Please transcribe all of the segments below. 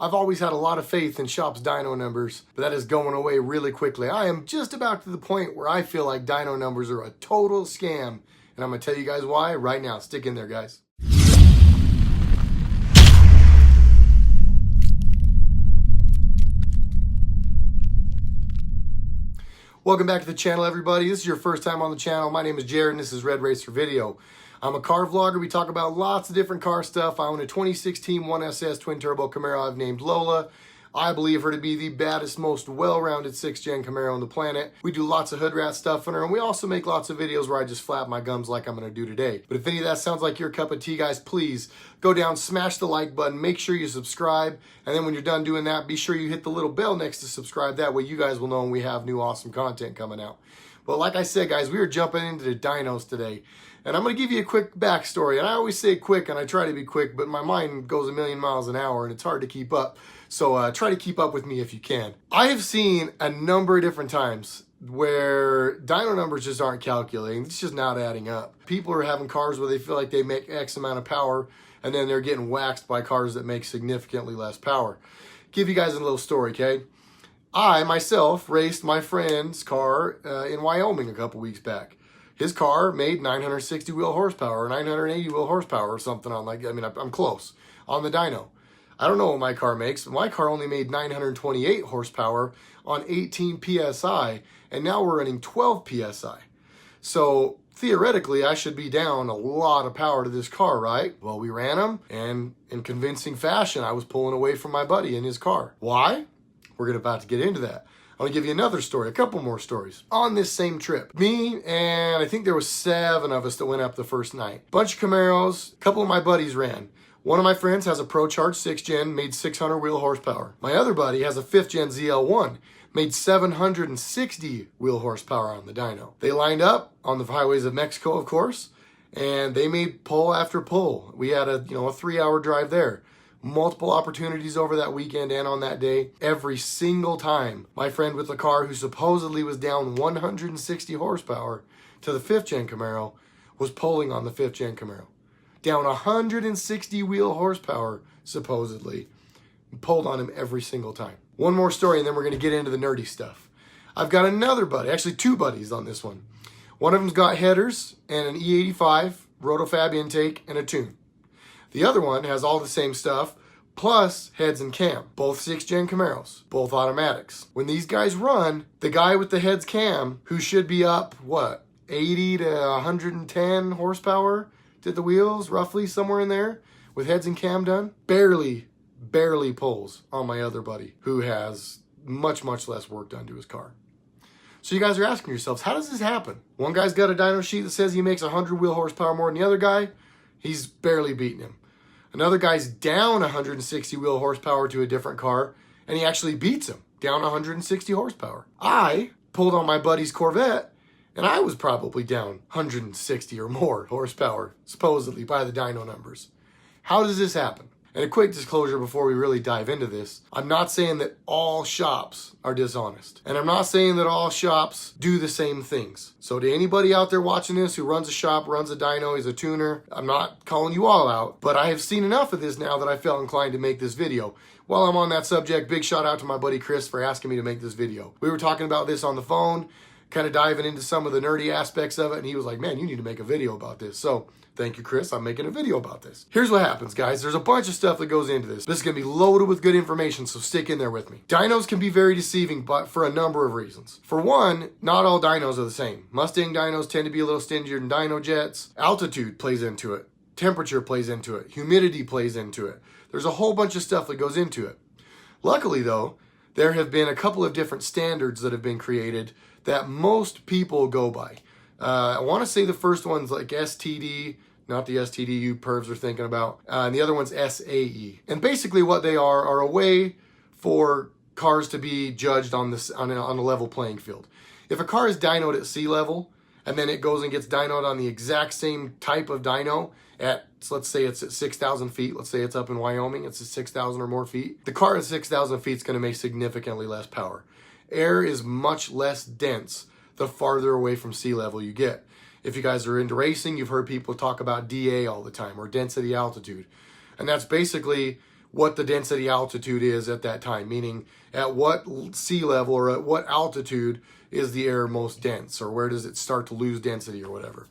I've always had a lot of faith in Shop's dyno numbers, but that is going away really quickly. I am just about to the point where I feel like dyno numbers are a total scam, and I'm going to tell you guys why right now. Stick in there, guys. Welcome back to the channel, everybody. This is your first time on the channel. My name is Jared, and this is RedRacer Video. I'm a car vlogger. We talk about lots of different car stuff. I own a 2016 1SS twin-turbo Camaro I've named Lola. I believe her to be the baddest, most well-rounded 6th-gen Camaro on the planet. We do lots of hood rat stuff on her, and we also make lots of videos where I just flap my gums like I'm going to do today. But if any of that sounds like your cup of tea, guys, please go down, smash the like button, make sure you subscribe, and then when you're done doing that, be sure you hit the little bell next to subscribe. That way you guys will know when we have new awesome content coming out. But like I said, guys, we are jumping into the dynos today. And I'm going to give you a quick backstory. And I always say quick, and I try to be quick, but my mind goes a million miles an hour, and it's hard to keep up. So try to keep up with me if you can. I have seen a number of different times where dyno numbers just aren't calculating. It's just not adding up. People are having cars where they feel like they make X amount of power, and then they're getting waxed by cars that make significantly less power. Give you guys a little story, okay? I, myself, raced my friend's car in Wyoming a couple weeks back. His car made 960 wheel horsepower or 980 wheel horsepower or something on, like, I mean, I'm close on the dyno. I don't know what my car makes. My car only made 928 horsepower on 18 PSI, and now we're running 12 PSI. So theoretically, I should be down a lot of power to this car, right? Well, we ran them, and in convincing fashion, I was pulling away from my buddy in his car. Why? We're about to get into that. I'm gonna give you another story, a couple more stories. On this same trip, me and I think there was 7 of us that went up the first night. Bunch of Camaros, a couple of my buddies ran. One of my friends has a Pro Charge 6th-gen, made 600 wheel horsepower. My other buddy has a 5th-gen ZL1, made 760 wheel horsepower on the dyno. They lined up on the highways of Mexico, of course, and they made pull after pull. We had a 3-hour drive there. Multiple opportunities over that weekend and on that day. Every single time, my friend with the car who supposedly was down 160 horsepower to the 5th-gen Camaro was pulling on the 5th-gen Camaro. Down 160 wheel horsepower, supposedly. Pulled on him every single time. One more story and then we're going to get into the nerdy stuff. I've got another buddy, actually 2 buddies on this one. One of them's got headers and an E85, rotofab intake, and a tune. The other one has all the same stuff, plus heads and cam. Both 6th-gen Camaros, both automatics. When these guys run, the guy with the heads cam, who should be up, 80 to 110 horsepower to the wheels, roughly somewhere in there, with heads and cam done, barely pulls on my other buddy, who has much less work done to his car. So you guys are asking yourselves, how does this happen? One guy's got a dyno sheet that says he makes 100 wheel horsepower more than the other guy. He's barely beating him. Another guy's down 160 wheel horsepower to a different car, and he actually beats him, down 160 horsepower. I pulled on my buddy's Corvette, and I was probably down 160 or more horsepower, supposedly, by the dyno numbers. How does this happen? And a quick disclosure before we really dive into this. I'm not saying that all shops are dishonest. And I'm not saying that all shops do the same things. So to anybody out there watching this who runs a shop, runs a dyno, is a tuner, I'm not calling you all out. But I have seen enough of this now that I felt inclined to make this video. While I'm on that subject, big shout out to my buddy Chris for asking me to make this video. We were talking about this on the phone, kind of diving into some of the nerdy aspects of it. And he was like, man, you need to make a video about this. So thank you, Chris. I'm making a video about this. Here's what happens, guys. There's a bunch of stuff that goes into this. This is going to be loaded with good information, so stick in there with me. Dynos can be very deceiving, but for a number of reasons. For one, not all dynos are the same. Mustang dynos tend to be a little stingier than dyno jets. Altitude plays into it. Temperature plays into it. Humidity plays into it. There's a whole bunch of stuff that goes into it. Luckily, though, there have been a couple of different standards that have been created that most people go by. I want to say the first one's like STD, not the STD you pervs are thinking about, and the other one's SAE. And basically what they are a way for cars to be judged on a level playing field. If a car is dynoed at sea level, and then it goes and gets dynoed on the exact same type of dyno at, let's say it's at 6,000 feet, let's say it's up in Wyoming, it's at 6,000 or more feet, the car at 6,000 feet is going to make significantly less power. Air is much less dense the farther away from sea level you get. If you guys are into racing, you've heard people talk about DA all the time, or density altitude. And that's basically what the density altitude is at that time, meaning at what sea level or at what altitude is the air most dense, or where does it start to lose density or whatever.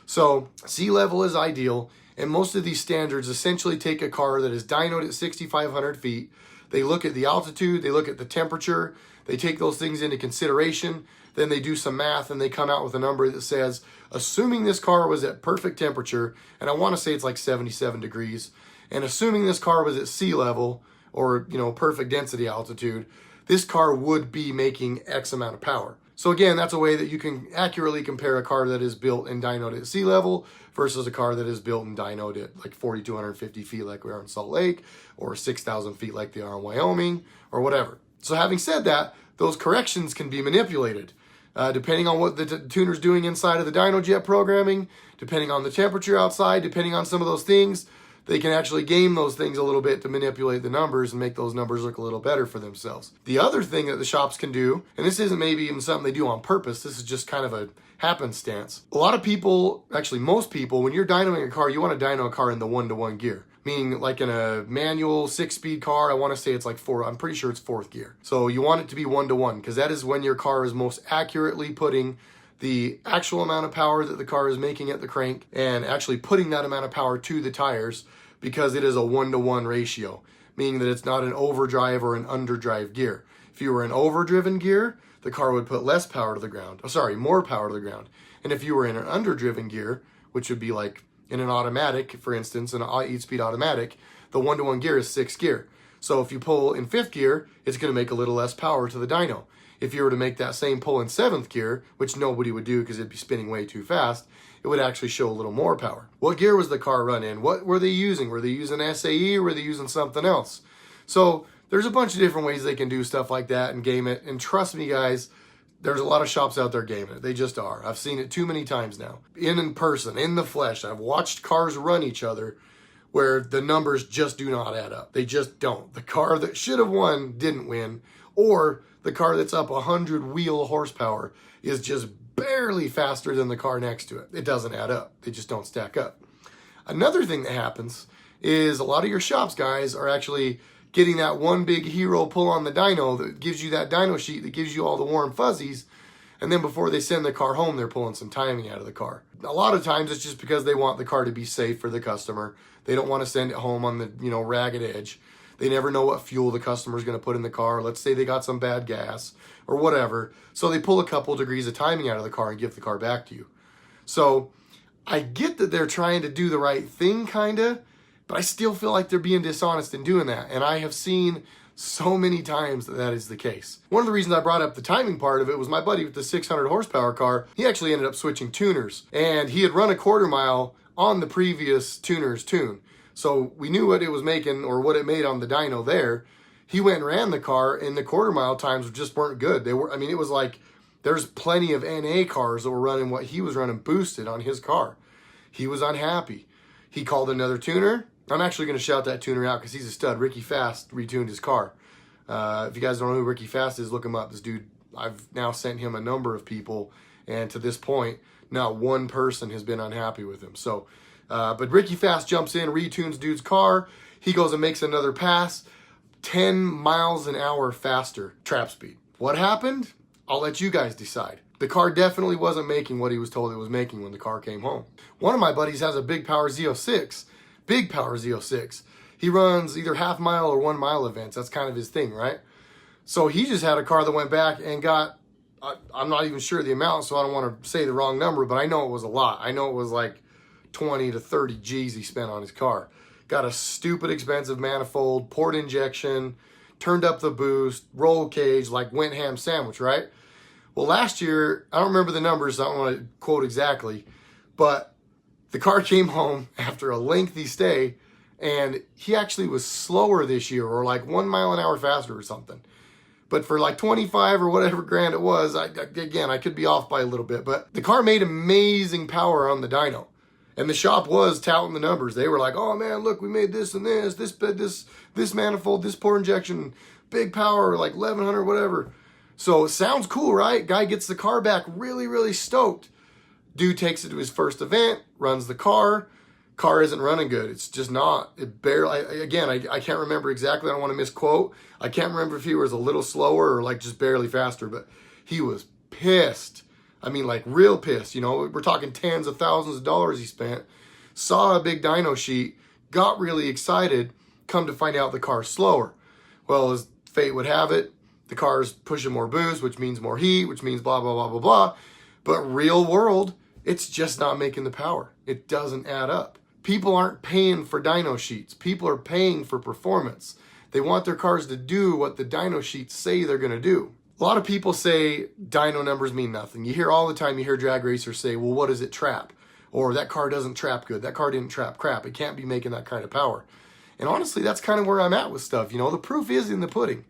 So sea level is ideal, and most of these standards essentially take a car that is dynoed at 6,500 feet. They look at the altitude, they look at the temperature, they take those things into consideration, then they do some math and they come out with a number that says, assuming this car was at perfect temperature, and I want to say it's like 77 degrees, and assuming this car was at sea level, or perfect density altitude, this car would be making X amount of power. So again, that's a way that you can accurately compare a car that is built and dynoed at sea level versus a car that is built and dynoed at like 4,250 feet like we are in Salt Lake, or 6,000 feet like they are in Wyoming, or whatever. So having said that, those corrections can be manipulated. Depending on what the tuner's doing inside of the DynoJet programming, depending on the temperature outside, depending on some of those things, they can actually game those things a little bit to manipulate the numbers and make those numbers look a little better for themselves. The other thing that the shops can do, and this isn't maybe even something they do on purpose, this is just kind of a happenstance. A lot of people, actually most people, when you're dynoing a car, you want to dyno a car in the 1-to-1 gear. Meaning like in a manual 6-speed car, I want to say it's like 4, I'm pretty sure it's 4th gear. So you want it to be 1-to-1 because that is when your car is most accurately putting the actual amount of power that the car is making at the crank and actually putting that amount of power to the tires, because it is a 1-to-1 ratio, meaning that it's not an overdrive or an underdrive gear. If you were an overdriven gear, the car would put less power to the ground. More power to the ground. And if you were in an underdriven gear, which would be like in an automatic, for instance, an 8-speed automatic, the 1-to-1 gear is 6th gear. So if you pull in 5th gear, it's going to make a little less power to the dyno. If you were to make that same pull in 7th gear, which nobody would do because it'd be spinning way too fast, it would actually show a little more power. What gear was the car run in? What were they using? Were they using SAE or were they using something else? So there's a bunch of different ways they can do stuff like that and game it. And trust me, guys, there's a lot of shops out there gaming it. They just are. I've seen it too many times now. In person, in the flesh. I've watched cars run each other where the numbers just do not add up. They just don't. The car that should have won didn't win, or the car that's up 100 wheel horsepower is just barely faster than the car next to it. It doesn't add up. They just don't stack up. Another thing that happens is a lot of your shops, guys, are actually getting that one big hero pull on the dyno that gives you that dyno sheet that gives you all the warm fuzzies, and then before they send the car home, they're pulling some timing out of the car. A lot of times it's just because they want the car to be safe for the customer. They don't want to send it home on the ragged edge. They never know what fuel the customer's going to put in the car. Let's say they got some bad gas or whatever. So they pull a couple degrees of timing out of the car and give the car back to you. So I get that they're trying to do the right thing, kind of, but I still feel like they're being dishonest in doing that. And I have seen so many times that that is the case. One of the reasons I brought up the timing part of it was my buddy with the 600 horsepower car. He actually ended up switching tuners, and he had run a 1/4 mile on the previous tuner's tune. So we knew what it was making, or what it made on the dyno there. He went and ran the car, and the 1/4 mile times just weren't good. They were, it was like there's plenty of NA cars that were running what he was running boosted on his car. He was unhappy. He called another tuner. I'm actually going to shout that tuner out because he's a stud. Ricky Fast retuned his car. If you guys don't know who Ricky Fast is, look him up. This dude, I've now sent him a number of people, and to this point, not one person has been unhappy with him. So, but Ricky Fast jumps in, retunes dude's car. He goes and makes another pass, 10 miles an hour faster trap speed. What happened? I'll let you guys decide. The car definitely wasn't making what he was told it was making when the car came home. One of my buddies has a big power Z06. Big power Z06. He runs either half mile or 1 mile events. That's kind of his thing, right? So he just had a car that went back and got, I'm not even sure the amount, so I don't want to say the wrong number, but I know it was a lot. I know it was like 20 to 30 G's he spent on his car. Got a stupid expensive manifold, port injection, turned up the boost, roll cage, like went ham sandwich, right? Well, last year, I don't remember the numbers, so I don't want to quote exactly, but the car came home after a lengthy stay, and he actually was slower this year, or like 1 mile an hour faster or something. But for like 25 or whatever grand it was, again, I could be off by a little bit, but the car made amazing power on the dyno. And the shop was touting the numbers. They were like, oh man, look, we made this and this manifold, this port injection, big power, like 1100, whatever. So it sounds cool, right? Guy gets the car back really, really stoked. Dude takes it to his first event, runs the car car isn't running good. It's just not. It barely, I can't remember exactly. I don't want to misquote. I can't remember if he was a little slower or like just barely faster, but he was pissed. I mean, like real pissed. You know, we're talking tens of thousands of dollars he spent. Saw a big dyno sheet, got really excited, come to find out the car's slower. Well, as fate would have it, the car's pushing more boost, which means more heat, which means blah, blah, blah, blah, blah. But real world, it's just not making the power. It doesn't add up. People aren't paying for dyno sheets. People are paying for performance. They want their cars to do what the dyno sheets say they're going to do. A lot of people say dyno numbers mean nothing. You hear all the time, you hear drag racers say, well, what does it trap? Or that car doesn't trap good. That car didn't trap crap. It can't be making that kind of power. And honestly, that's kind of where I'm at with stuff. You know, the proof is in the pudding.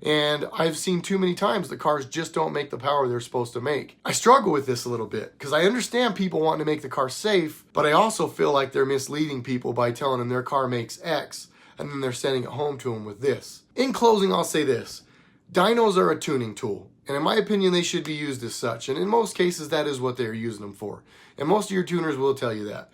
And I've seen too many times the cars just don't make the power they're supposed to make. I struggle with this a little bit because I understand people wanting to make the car safe, but I also feel like they're misleading people by telling them their car makes X and then they're sending it home to them with this. In closing, I'll say this. Dynos are a tuning tool, and in my opinion, they should be used as such. And in most cases, that is what they're using them for. And most of your tuners will tell you that.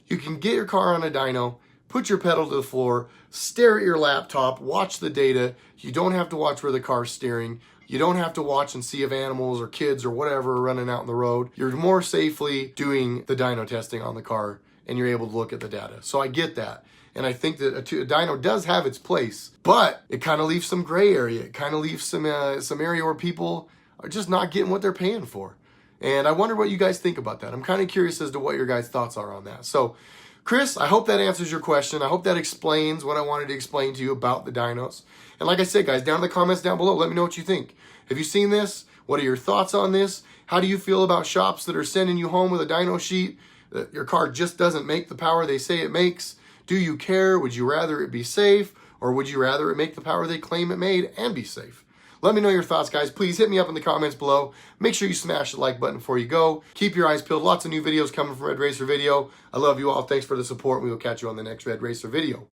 You can get your car on a dyno, put your pedal to the floor, stare at your laptop, watch the data. You don't have to watch where the car's steering. You don't have to watch and see if animals or kids or whatever are running out on the road. You're more safely doing the dyno testing on the car, and you're able to look at the data. So I get that. And I think that a dyno does have its place, but it kind of leaves some gray area. It kind of leaves some area where people are just not getting what they're paying for. And I wonder what you guys think about that. I'm kind of curious as to what your guys' thoughts are on that. So, Chris, I hope that answers your question. I hope that explains what I wanted to explain to you about the dynos. And like I said, guys, down in the comments down below, let me know what you think. Have you seen this? What are your thoughts on this? How do you feel about shops that are sending you home with a dyno sheet that your car just doesn't make the power they say it makes? Do you care? Would you rather it be safe, or would you rather it make the power they claim it made and be safe? Let me know your thoughts, guys. Please hit me up in the comments below. Make sure you smash the like button before you go. Keep your eyes peeled. Lots of new videos coming from RedRacer Video. I love you all. Thanks for the support. We will catch you on the next RedRacer video.